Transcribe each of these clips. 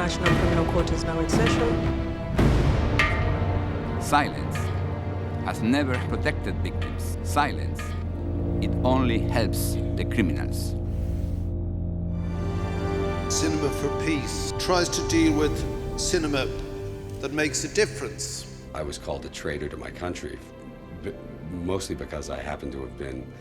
International Criminal Court is now in session. Silence has never protected victims. Silence, it only helps the criminals. Cinema for Peace tries to deal with cinema that makes a difference. I was called a traitor to my country, mostly because I happened to have been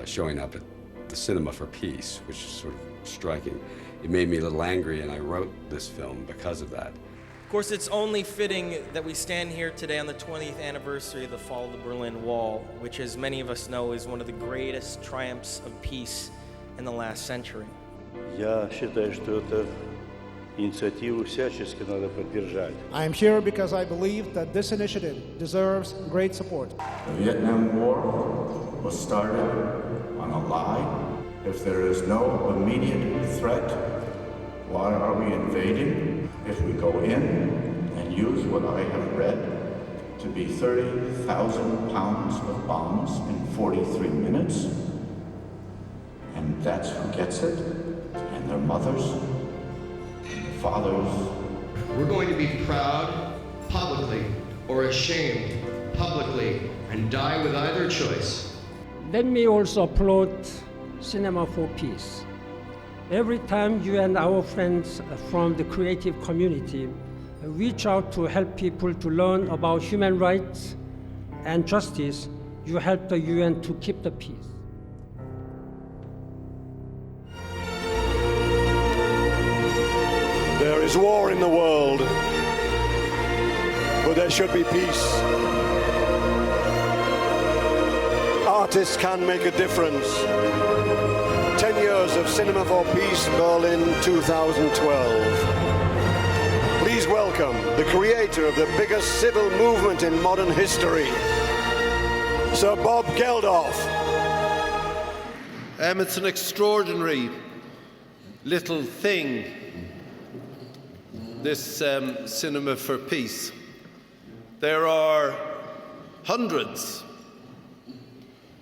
showing up at the Cinema for Peace, which is sort of striking. It made me a little angry, and I wrote this film because of that. Of course, it's only fitting that we stand here today on the 20th anniversary of the fall of the Berlin Wall, which, as many of us know, is one of the greatest triumphs of peace in the last century. Я считаю, что эту инициативу всячески надо поддержать. I am here because I believe that this initiative deserves great support. The Vietnam War was started on a lie. If there is no immediate threat, why are we invading? If we go in and use what I have read to be 30,000 pounds of bombs in 43 minutes, and that's who gets it, and their mothers, and their fathers. We're going to be proud publicly or ashamed publicly and die with either choice. Let me also applaud Cinema for Peace. Every time you and our friends from the creative community reach out to help people to learn about human rights and justice, you help the UN to keep the peace. There is war in the world, but there should be peace. Artists can make a difference. 10 years of Cinema for Peace, Berlin 2012. Please welcome the creator of the biggest civil movement in modern history, Sir Bob Geldof. It's an extraordinary little thing, this Cinema for Peace. There are hundreds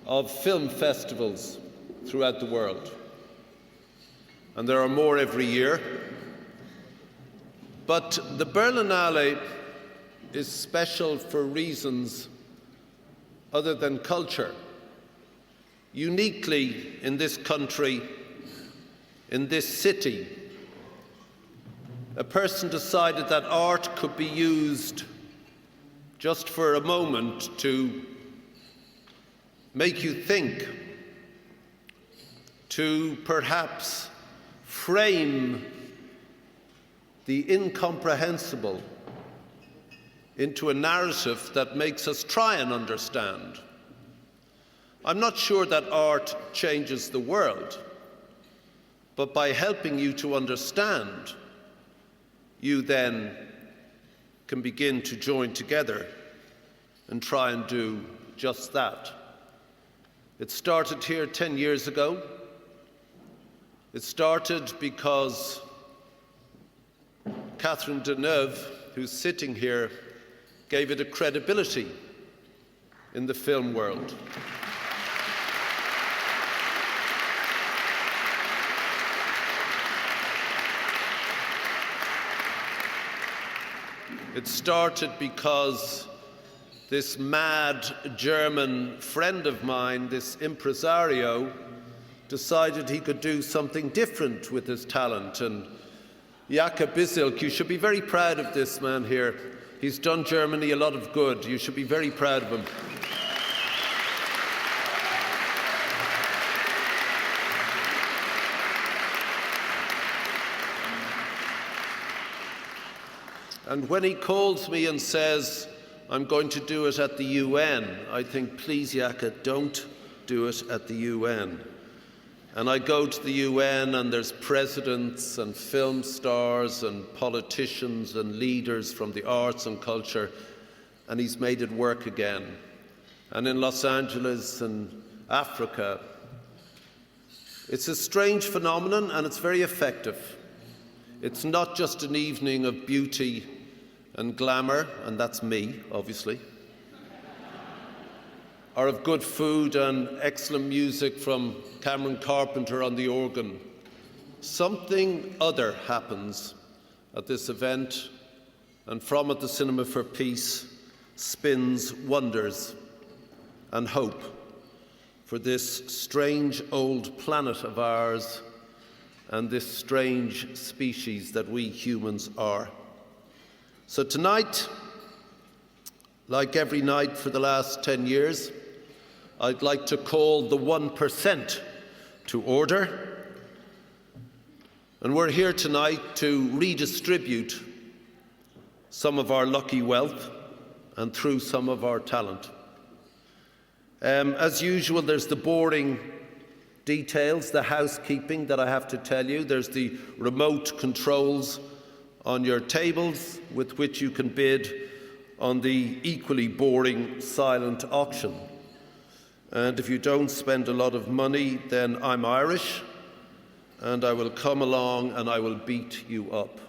of film festivals throughout the world, and there are more every year. But the Berlinale is special for reasons other than culture. Uniquely in this country, in this city, a person decided that art could be used just for a moment to make you think, to perhaps frame the incomprehensible into a narrative that makes us try and understand. I'm not sure that art changes the world, but by helping you to understand, you then can begin to join together and try and do just that. It started here 10 years ago. It started because Catherine Deneuve, who's sitting here, gave it a credibility in the film world. It started because this mad German friend of mine, this impresario, decided he could do something different with his talent. And Jaka, Bizilj, you should be very proud of this man here. He's done Germany a lot of good. You should be very proud of him. And when he calls me and says, I'm going to do it at the UN, I think, please, Jaka, don't do it at the UN. And I go to the UN, and there's presidents and film stars and politicians and leaders from the arts and culture, and he's made it work again. And in Los Angeles and Africa, it's a strange phenomenon, and it's very effective. It's not just an evening of beauty and glamour, and that's me, obviously, or of good food and excellent music from Cameron Carpenter on the organ. Something other happens at this event, and from it the Cinema for Peace spins wonders and hope for this strange old planet of ours and this strange species that we humans are. So tonight, like every night for the last 10 years, I'd like to call the 1% to order. And we're here tonight to redistribute some of our lucky wealth and through some of our talent. As usual, there's the boring details, the housekeeping that I have to tell you. There's the remote controls on your tables with which you can bid on the equally boring silent auction. And if you don't spend a lot of money, then I'm Irish, and I will come along and I will beat you up.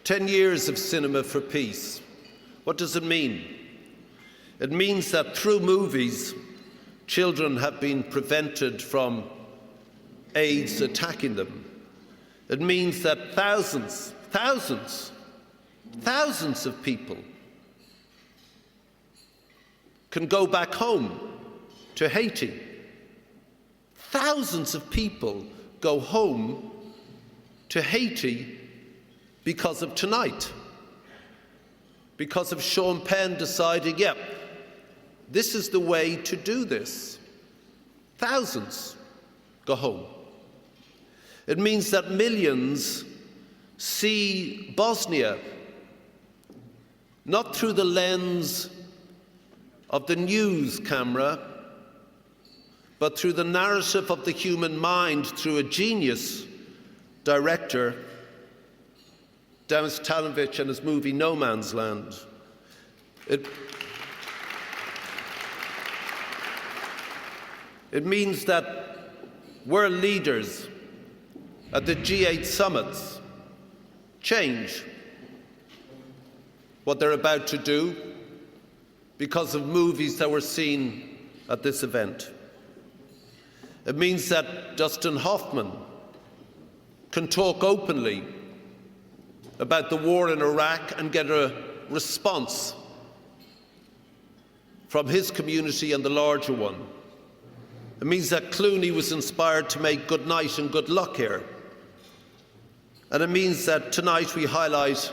"10 years of Cinema for Peace." What does it mean? It means that through movies, children have been prevented from AIDS attacking them. It means that thousands of people can go back home to Haiti. Thousands of people go home to Haiti because of tonight, because of Sean Penn deciding, yeah, this is the way to do this. Thousands go home. It means that millions see Bosnia not through the lens of the news camera, but through the narrative of the human mind, through a genius director, Demis Talovic, and his movie No Man's Land. It means that world leaders at the G8 summits change what they're about to do because of movies that were seen at this event. It means that Dustin Hoffman can talk openly about the war in Iraq and get a response from his community and the larger one. It means that Clooney was inspired to make Good Night and Good Luck here. And it means that tonight we highlight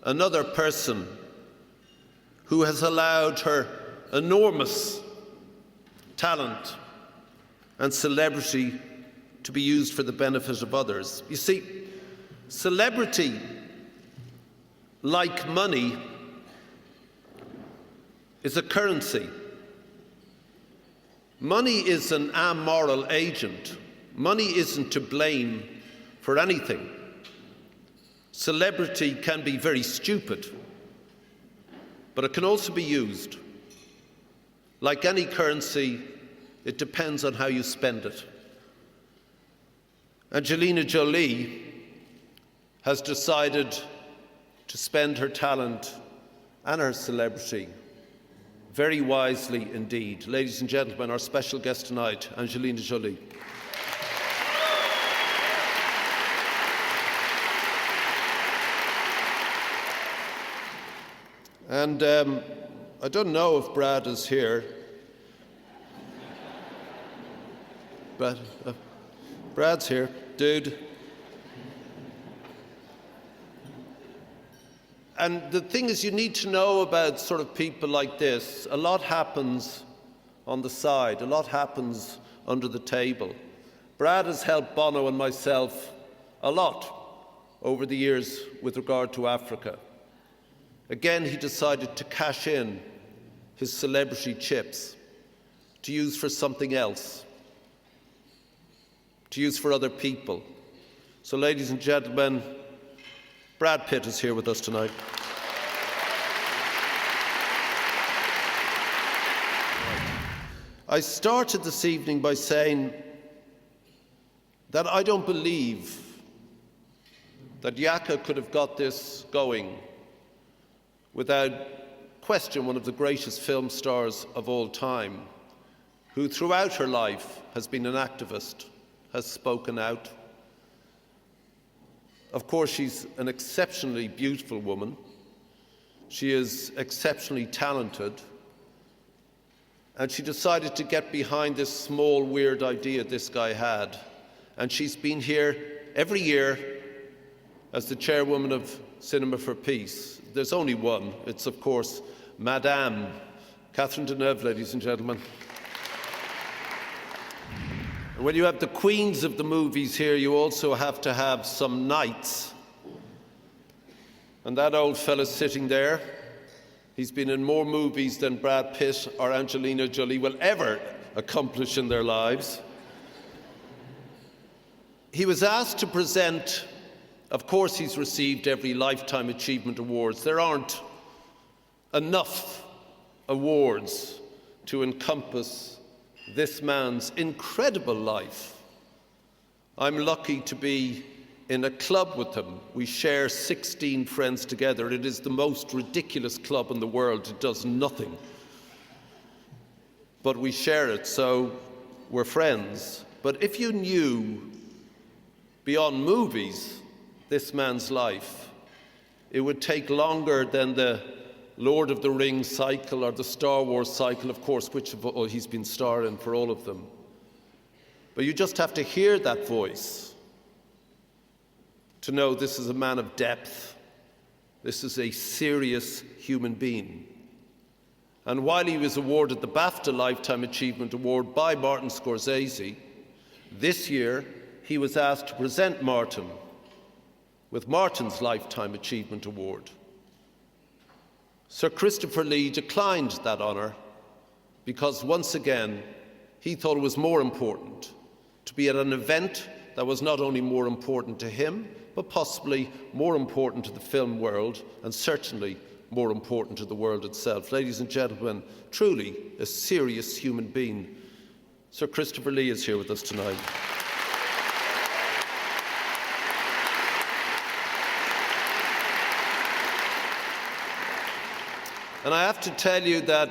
another person who has allowed her enormous talent and celebrity to be used for the benefit of others. You see, celebrity, like money, is a currency. Money is an amoral agent. Money isn't to blame for anything. Celebrity can be very stupid, but it can also be used. Like any currency, it depends on how you spend it. Angelina Jolie has decided to spend her talent and her celebrity very wisely indeed. Ladies and gentlemen, our special guest tonight, Angelina Jolie. And I don't know if Brad is here. Brad's here, dude. And the thing is, you need to know about sort of people like this. A lot happens on the side. A lot happens under the table. Brad has helped Bono and myself a lot over the years with regard to Africa. Again, he decided to cash in his celebrity chips to use for something else, to use for other people. So, ladies and gentlemen, Brad Pitt is here with us tonight. I started this evening by saying that I don't believe that Jaka could have got this going without question one of the greatest film stars of all time, who throughout her life has been an activist, has spoken out. Of course, she's an exceptionally beautiful woman. She is exceptionally talented. And she decided to get behind this small, weird idea this guy had. And she's been here every year as the chairwoman of Cinema for Peace. There's only one. It's, of course, Madame Catherine Deneuve, ladies and gentlemen. And when you have the queens of the movies here, you also have to have some knights. And that old fella's sitting there. He's been in more movies than Brad Pitt or Angelina Jolie will ever accomplish in their lives. He was asked to present, of course he's received every Lifetime Achievement Awards. There aren't enough awards to encompass this man's incredible life. I'm lucky to be in a club with him. We share 16 friends together. It is the most ridiculous club in the world. It does nothing. But we share it, so we're friends. But if you knew beyond movies this man's life, it would take longer than the Lord of the Rings cycle or the Star Wars cycle, of course, which he's been starring for all of them. But you just have to hear that voice to know this is a man of depth. This is a serious human being. And while he was awarded the BAFTA Lifetime Achievement Award by Martin Scorsese, this year he was asked to present Martin with Martin's Lifetime Achievement Award. Sir Christopher Lee declined that honour because, once again, he thought it was more important to be at an event that was not only more important to him, but possibly more important to the film world, and certainly more important to the world itself. Ladies and gentlemen, truly a serious human being. Sir Christopher Lee is here with us tonight. And I have to tell you that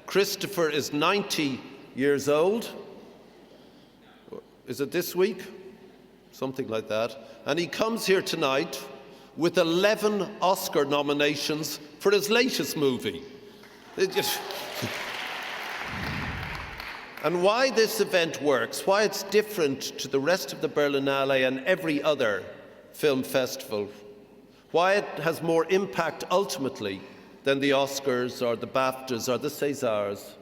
Christopher is 90 years old. Is it this week? Something like that. And he comes here tonight with 11 Oscar nominations for his latest movie. And why this event works, why it's different to the rest of the Berlinale and every other film festival, why it has more impact ultimately than the Oscars or the BAFTAs or the Césars,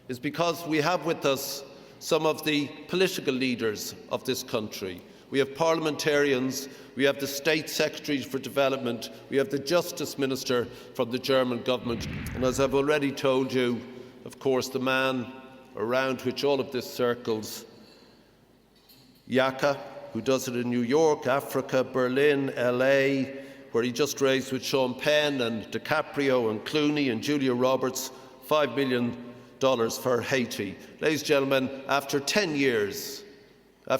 is because we have with us some of the political leaders of this country. We have parliamentarians, we have the State Secretary for Development, we have the Justice Minister from the German government, and as I've already told you, of course, the man around which all of this circles, Jaka, who does it in New York, Africa, Berlin, LA, where he just raised with Sean Penn and DiCaprio and Clooney and Julia Roberts $5 million for Haiti. Ladies and gentlemen, after 10 years, I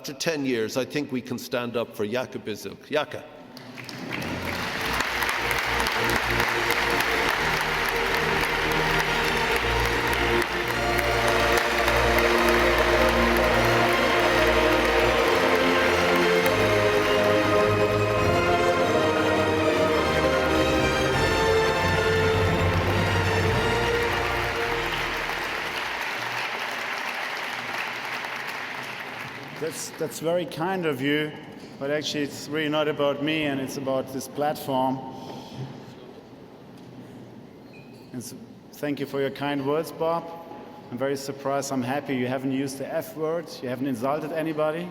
think we can stand up for Jaka Bizilj. Jaka. That's very kind of you, but actually it's really not about me, and it's about this platform. And so, thank you for your kind words, Bob. I'm very surprised. I'm happy you haven't used the F word. You haven't insulted anybody.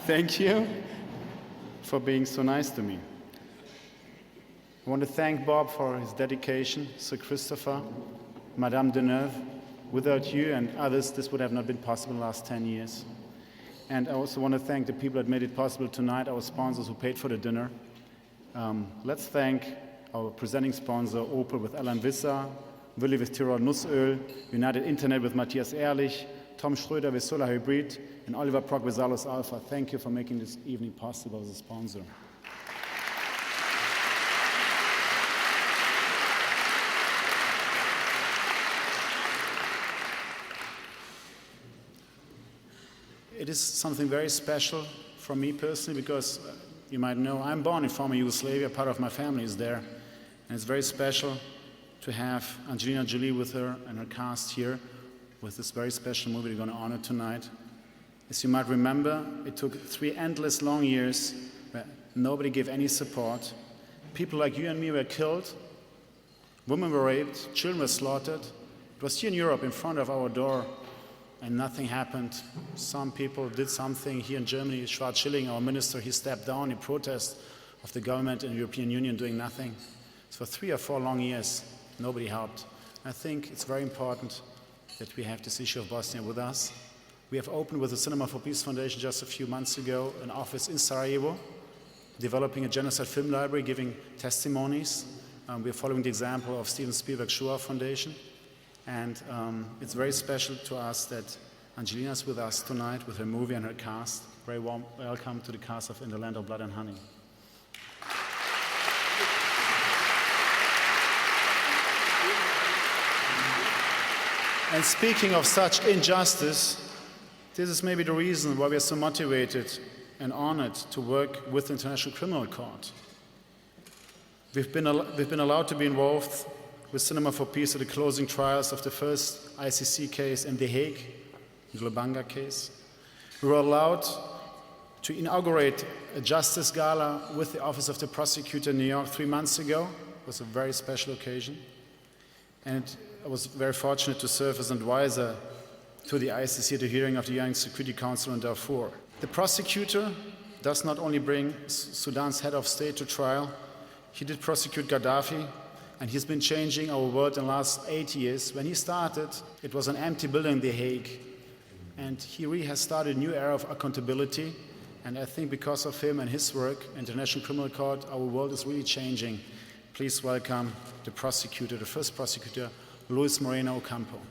Thank you for being so nice to me. I want to thank Bob for his dedication, Sir Christopher, Madame Deneuve. Without you and others, this would have not been possible in the last 10 years. And I also want to thank the people that made it possible tonight, our sponsors who paid for the dinner. Let's thank our presenting sponsor, Opel with Alan Visser, Willi with Tirol Nussöl, United Internet with Matthias Ehrlich, Tom Schröder with Solar Hybrid, and Oliver Prock with Salus Alpha. Thank you for making this evening possible as a sponsor. it is something very special for me personally because you might know I'm born in former Yugoslavia, part of my family is there, and it's very special to have Angelina Jolie with her and her cast here with this very special movie we're going to honor tonight. As you might remember, it took 3 endless long years where nobody gave any support. People like you and me were killed, women were raped, children were slaughtered. It was here in Europe in front of our door and nothing happened. Some people did something here in Germany. Schwarz-Schilling, our minister, he stepped down in protest of the government and the European Union doing nothing. So for 3 or 4 long years, nobody helped. I think it's very important that we have this issue of Bosnia with us. We have opened with the Cinema for Peace Foundation just a few months ago an office in Sarajevo, developing a genocide film library, giving testimonies. We're following the example of Steven Spielberg's Shoah Foundation. And it's very special to us that Angelina's with us tonight with her movie and her cast. Very warm welcome to the cast of In the Land of Blood and Honey. And speaking of such injustice, this is maybe the reason why we are so motivated and honored to work with the International Criminal Court. We've been allowed to be involved with Cinema for Peace at the closing trials of the first ICC case in The Hague, the Lubanga case. We were allowed to inaugurate a justice gala with the Office of the Prosecutor in New York 3 months ago. It was a very special occasion. And I was very fortunate to serve as an advisor to the ICC at the hearing of the UN Security Council in Darfur. The prosecutor does not only bring Sudan's head of state to trial, he did prosecute Gaddafi, and he's been changing our world in the last 8 years. When he started, it was an empty building in The Hague, and he really has started a new era of accountability, and I think because of him and his work, International Criminal Court, our world is really changing. Please welcome the prosecutor, the first prosecutor, Luis Moreno Ocampo.